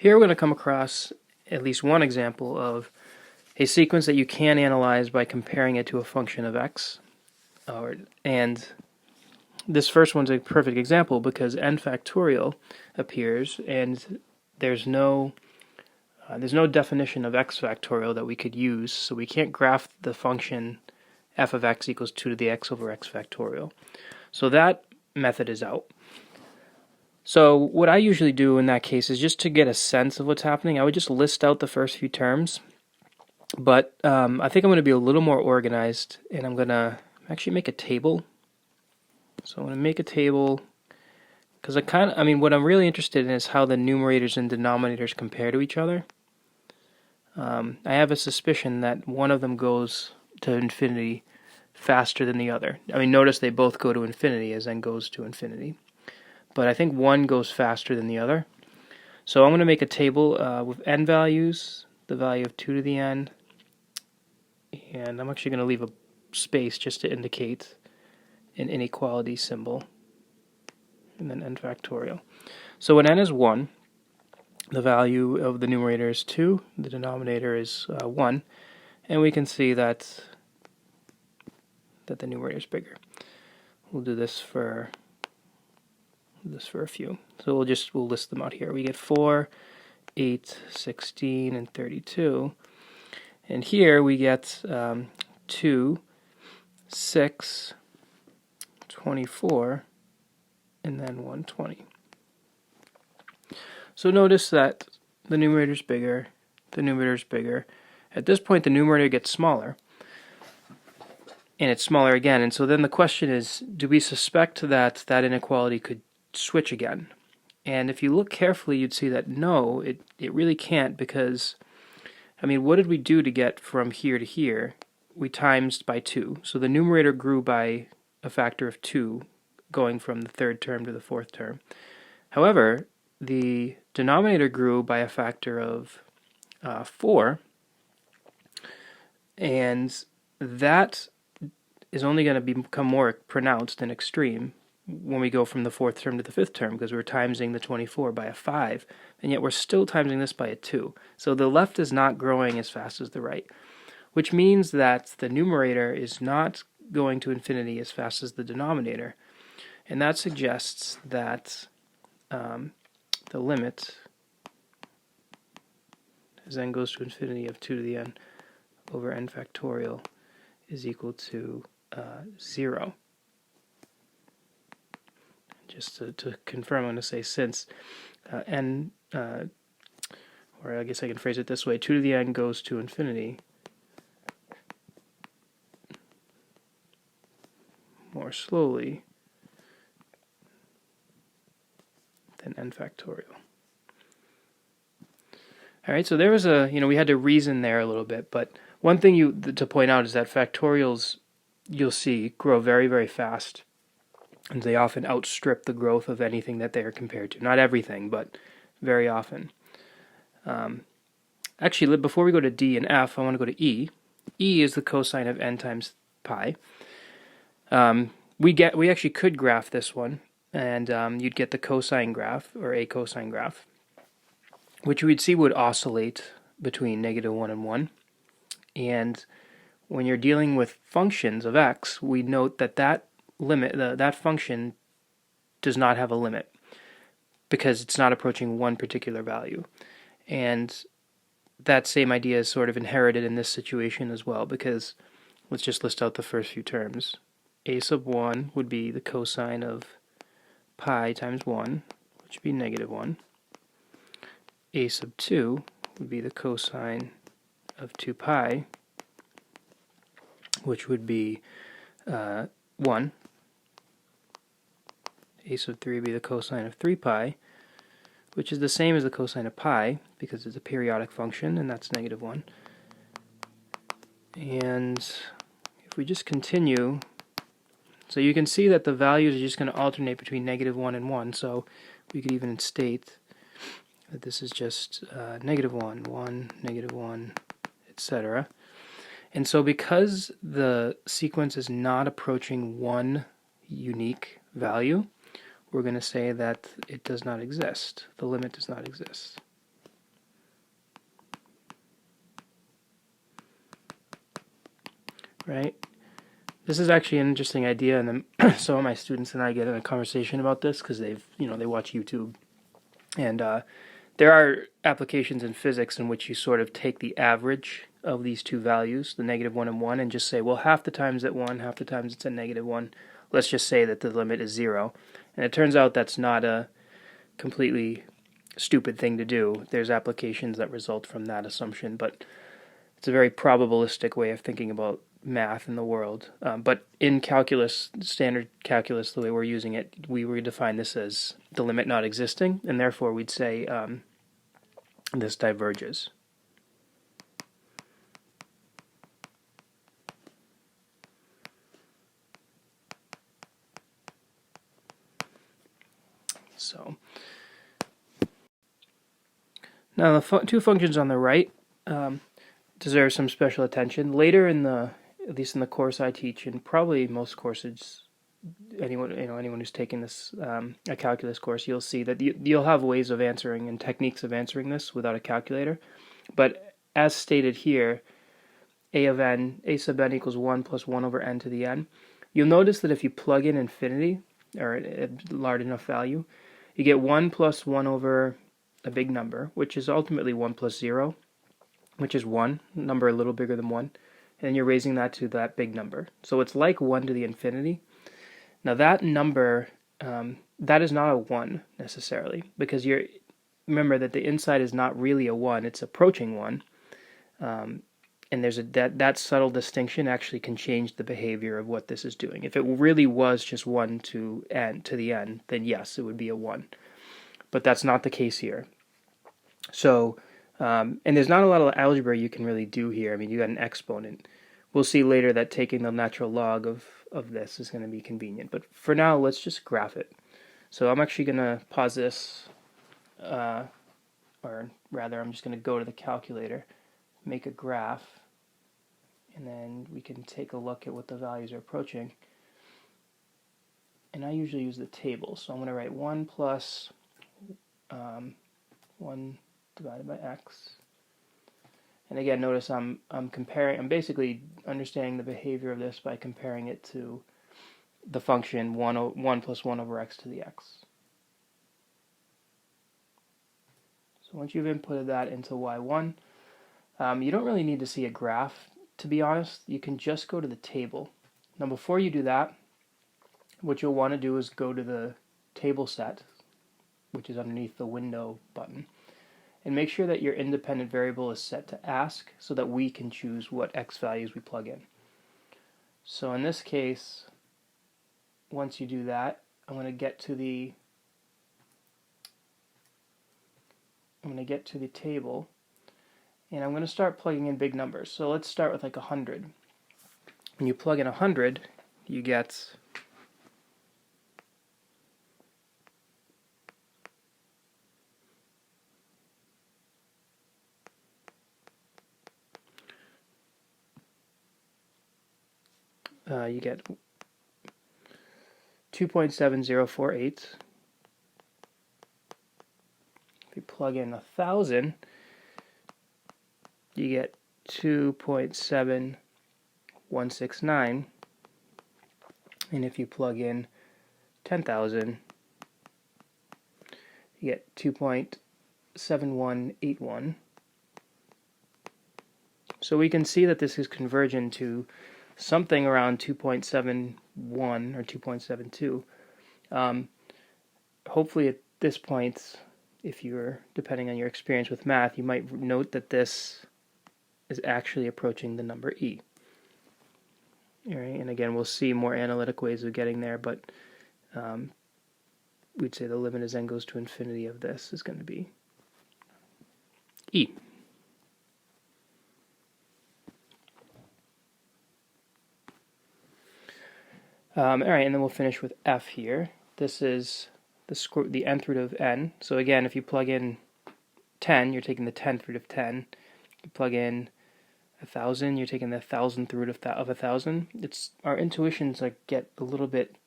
Here we're going to come across at least one example of a sequence that you can analyze by comparing it to a function of x. And this first one's a perfect example because n factorial appears, and there's no definition of x factorial that we could use, so we can't graph the function f of x equals 2 to the x over x factorial. So that method is out. So what I usually do in that case is, just to get a sense of what's happening, I would just list out the first few terms. But I think I'm going to be a little more organized, and I'm going to actually make a table. So I'm going to make a table because what I'm really interested in is how the numerators and denominators compare to each other. I have a suspicion that one of them goes to infinity faster than the other. Notice they both go to infinity as n goes to infinity. But I think one goes faster than the other. So I'm going to make a table with n values, the value of 2 to the n, and I'm actually going to leave a space just to indicate an inequality symbol, and then n factorial. So when n is 1, the value of the numerator is 2, the denominator is 1, and we can see that the numerator is bigger. We'll do this for a few. So we'll list them out here. We get 4, 8, 16, and 32. And here we get 2, 6, 24, and then 120. So notice that the numerator is bigger, the numerator is bigger. At this point, the numerator gets smaller, and it's smaller again. And so then the question is, do we suspect that that inequality could switch again? And if you look carefully, you'd see that no, it really can't, because what did we do to get from here to here? We times by 2. So the numerator grew by a factor of 2, going from the third term to the fourth term. However, the denominator grew by a factor of 4, and that is only going to become more pronounced and extreme when we go from the fourth term to the fifth term, because we're timesing the 24 by a 5, and yet we're still timesing this by a 2. So the left is not growing as fast as the right, which means that the numerator is not going to infinity as fast as the denominator. And that suggests that the limit as n goes to infinity of 2 to the n over n factorial is equal to 0. Just to confirm, I'm going to say since n, or I guess I can phrase it this way, 2 to the n goes to infinity more slowly than n factorial. Alright, so there was we had to reason there a little bit, but one thing to point out is that factorials, you'll see, grow very, very fast, and they often outstrip the growth of anything that they are compared to. Not everything, but very often. Actually, before we go to D and F, I want to go to E. E is the cosine of n times pi. We actually could graph this one, and you'd get the cosine graph, or a cosine graph, which we'd see would oscillate between -1 and 1. And when you're dealing with functions of x, we note that limit, that function does not have a limit, because it's not approaching one particular value. And that same idea is sort of inherited in this situation as well, because let's just list out the first few terms. A sub 1 would be the cosine of pi times 1, which would be -1. A sub 2 would be the cosine of 2 pi, which would be 1. A sub 3 would be the cosine of 3 pi, which is the same as the cosine of pi, because it's a periodic function, and that's -1. And if we just continue, so you can see that the values are just going to alternate between -1 and 1, so we could even state that this is just -1, 1, -1, etc. And so because the sequence is not approaching one unique value, we're going to say that it does not exist. The limit does not exist. right? This is actually an interesting idea, and then some of my students and I get in a conversation about this because they watch YouTube, and there are applications in physics in which you sort of take the average of these two values, the -1 and 1, and just say, well, half the times at 1, half the times it's a -1. Let's just say that the limit is 0. And it turns out that's not a completely stupid thing to do. There's applications that result from that assumption, but it's a very probabilistic way of thinking about math in the world. But in calculus, standard calculus, the way we're using it, we would define this as the limit not existing, and therefore we'd say this diverges. So now the two functions on the right deserve some special attention. Later at least in the course I teach, and probably most courses, anyone who's taken this a calculus course, you'll see that you'll have ways of answering and techniques of answering this without a calculator. But as stated here, a sub n equals 1 plus 1 over n to the n. You'll notice that if you plug in infinity, or a large enough value, you get 1 plus 1 over a big number, which is ultimately 1 plus 0, which is 1, number a little bigger than 1, and you're raising that to that big number. So it's like 1 to the infinity. Now that number, that is not a 1 necessarily, because remember that the inside is not really a 1, it's approaching 1. And there's that subtle distinction actually can change the behavior of what this is doing. If it really was just 1 to the n, then yes, it would be a 1. But that's not the case here. So, and there's not a lot of algebra you can really do here. I mean, you got an exponent. We'll see later that taking the natural log of this is going to be convenient. But for now, let's just graph it. So I'm actually going to pause this, or rather, I'm just going to go to the calculator, make a graph, and then we can take a look at what the values are approaching. And I usually use the table, so I'm going to write 1 plus 1 divided by x. And again, notice I'm basically understanding the behavior of this by comparing it to the function 1 plus 1 over x to the x. So once you've inputted that into y1, you don't really need to see a graph. To be honest, you can just go to the table. Now before you do that, what you'll want to do is go to the table set, which is underneath the window button, and make sure that your independent variable is set to ask so that we can choose what x values we plug in. So in this case, once you do that, I'm going to get to the table, and I'm going to start plugging in big numbers. So let's start with like 100. When you plug in 100, you get you get 2.7048. If you plug in 1,000, you get 2.7169. And if you plug in 10,000, you get 2.7181. So we can see that this is convergent to something around 2.71 or 2.72. Hopefully at this point, if you're, depending on your experience with math, you might note that this is actually approaching the number e. All right, and again, we'll see more analytic ways of getting there, but we'd say the limit as n goes to infinity of this is going to be e. All right, and then we'll finish with f here. This is the nth root of n. So again, if you plug in 10, you're taking the 10th root of 10. You plug in 1,000, you're taking the 1,000th root of 1,000. Our intuitions get a little bit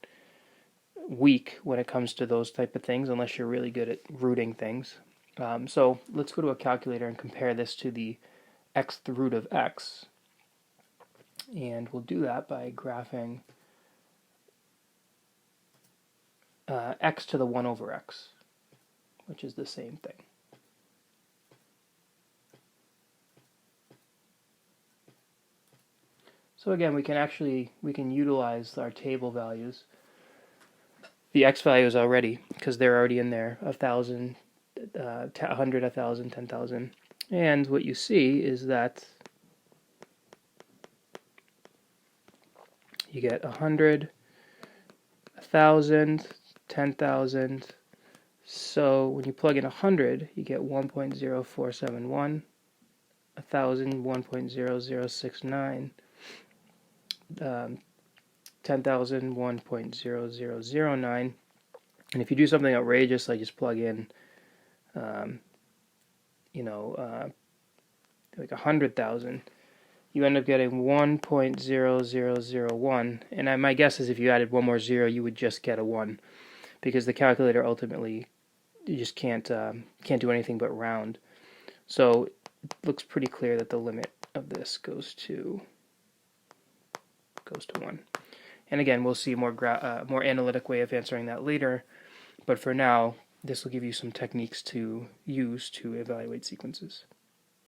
weak when it comes to those type of things, unless you're really good at rooting things. So let's go to a calculator and compare this to the xth root of x. And we'll do that by graphing x to the 1 over x, which is the same thing. So again, we can utilize our table values, the x values already, because they're already in there, 1,000, 100, 1,000, 10,000. And what you see is that you get 100, 1,000, 10,000. So when you plug in 100, you get 1.0471, 1,000, 1.0069, 10,000, 1.0009. And if you do something outrageous, like just plug in, like 100,000, you end up getting 1.0001. And my guess is if you added one more zero, you would just get a 1, because the calculator ultimately, you just can't do anything but round. So it looks pretty clear that the limit of this goes to 1. And again, we'll see a more analytic way of answering that later. But for now, this will give you some techniques to use to evaluate sequences.